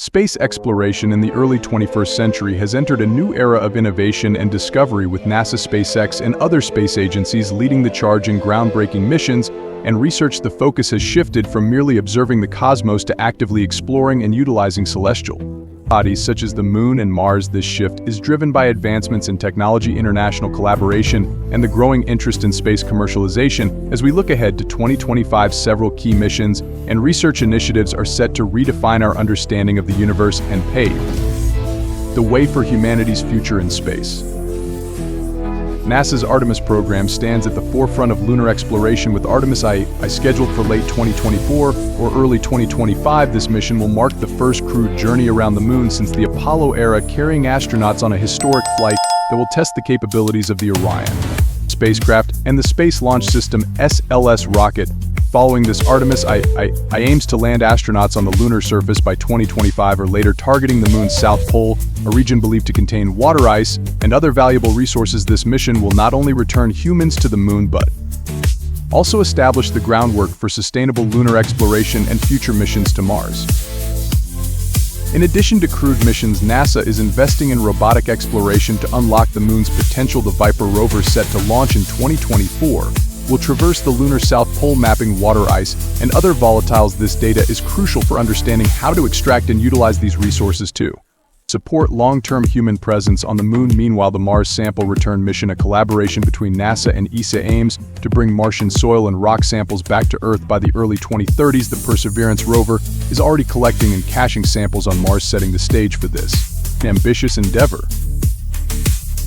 Space exploration in the early 21st century has entered a new era of innovation and discovery, with NASA, SpaceX, and other space agencies leading the charge in groundbreaking missions and research. The focus has shifted from merely observing the cosmos to actively exploring and utilizing celestial bodies such as the Moon and Mars. This shift is driven by advancements in technology, international collaboration, and the growing interest in space commercialization. As we look ahead to 2025, several key missions and research initiatives are set to redefine our understanding of the universe and pave the way for humanity's future in space. NASA's Artemis program stands at the forefront of lunar exploration, with Artemis I scheduled for late 2024 or early 2025. This mission will mark the first crewed journey around the Moon since the Apollo era, carrying astronauts on a historic flight that will test the capabilities of the Orion spacecraft and the Space Launch System (SLS) rocket. Following this, Artemis I aims to land astronauts on the lunar surface by 2025 or later, targeting the Moon's south pole, a region believed to contain water ice and other valuable resources. This mission will not only return humans to the Moon but also establish the groundwork for sustainable lunar exploration and future missions to Mars. In addition to crewed missions, NASA is investing in robotic exploration to unlock the Moon's potential. The Viper rover, set to launch in 2024, will traverse the lunar south pole, mapping water ice and other volatiles. This data is crucial for understanding how to extract and utilize these resources to support long-term human presence on the Moon. Meanwhile, the Mars sample return mission, a collaboration between NASA and ESA, aims to bring Martian soil and rock samples back to Earth by the early 2030s. The Perseverance rover is already collecting and caching samples on Mars, setting the stage for this ambitious endeavor.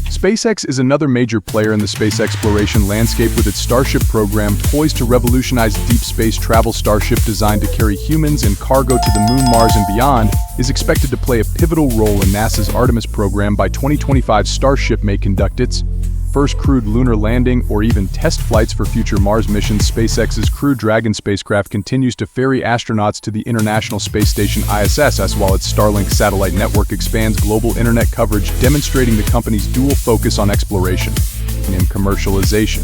SpaceX is another major player in the space exploration landscape, with its Starship program poised to revolutionize deep space travel. Starship, designed to carry humans and cargo to the Moon, Mars, and beyond, is expected to play a pivotal role in NASA's Artemis program. By 2025, Starship may conduct its first crewed lunar landing or even test flights for future Mars missions. SpaceX's Crew Dragon spacecraft continues to ferry astronauts to the International Space Station (ISS), while its Starlink satellite network expands global internet coverage, demonstrating the company's dual focus on exploration and commercialization.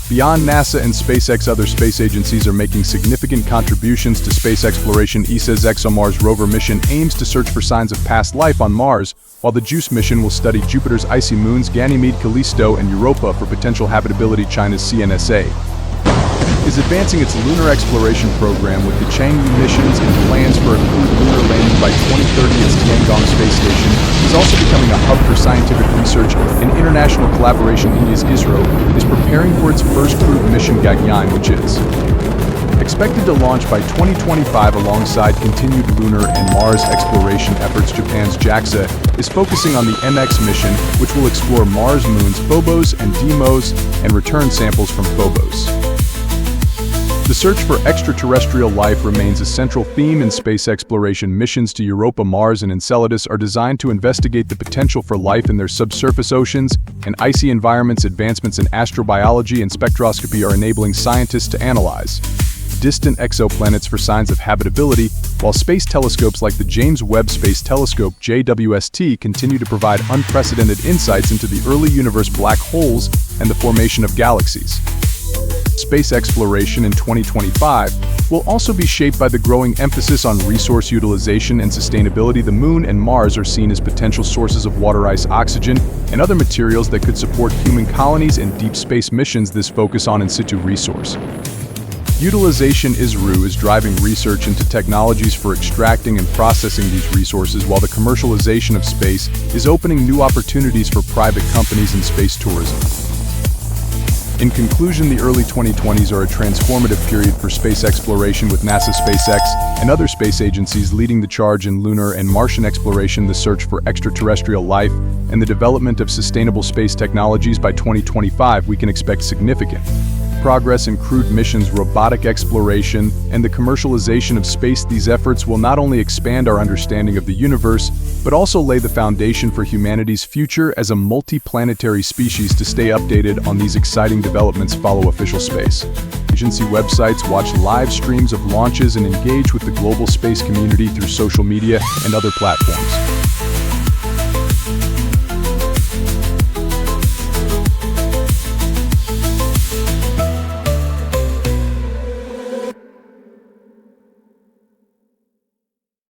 Beyond NASA and SpaceX, other space agencies are making significant contributions to space exploration. ESA's ExoMars rover mission aims to search for signs of past life on Mars, while the JUICE mission will study Jupiter's icy moons Ganymede, Callisto, and Europa for potential habitability. China's CNSA is advancing its lunar exploration program, with the Chang'e missions and plans for a crewed lunar landing by 2030. Its Tiangong space station is also becoming a hub for scientific research and international collaboration. India's ISRO is preparing for its first crewed mission, Gaganyaan, which is expected to launch by 2025 alongside continued lunar and Mars exploration efforts. Japan's JAXA is focusing on the MX mission, which will explore Mars moons Phobos and Deimos and return samples from Phobos. The search for extraterrestrial life remains a central theme in space exploration. Missions to Europa, Mars, and Enceladus are designed to investigate the potential for life in their subsurface oceans and icy environments. Advancements in astrobiology and spectroscopy are enabling scientists to analyze distant exoplanets for signs of habitability, while space telescopes like the James Webb Space Telescope (JWST) continue to provide unprecedented insights into the early universe, black holes, and the formation of galaxies. Space exploration in 2025 will also be shaped by the growing emphasis on resource utilization and sustainability. The Moon and Mars are seen as potential sources of water ice, oxygen, and other materials that could support human colonies and deep space missions. This focus on in situ resource utilization (ISRU) is driving research into technologies for extracting and processing these resources, while the commercialization of space is opening new opportunities for private companies in space tourism. In conclusion, the early 2020s are a transformative period for space exploration, with NASA, SpaceX, and other space agencies leading the charge in lunar and Martian exploration, the search for extraterrestrial life, and the development of sustainable space technologies. By 2025, we can expect significant progress in crewed missions, robotic exploration, and the commercialization of space. These efforts will not only expand our understanding of the universe, but also lay the foundation for humanity's future as a multi-planetary species. To stay updated on these exciting developments, follow official space agency websites, watch live streams of launches, and engage with the global space community through social media and other platforms.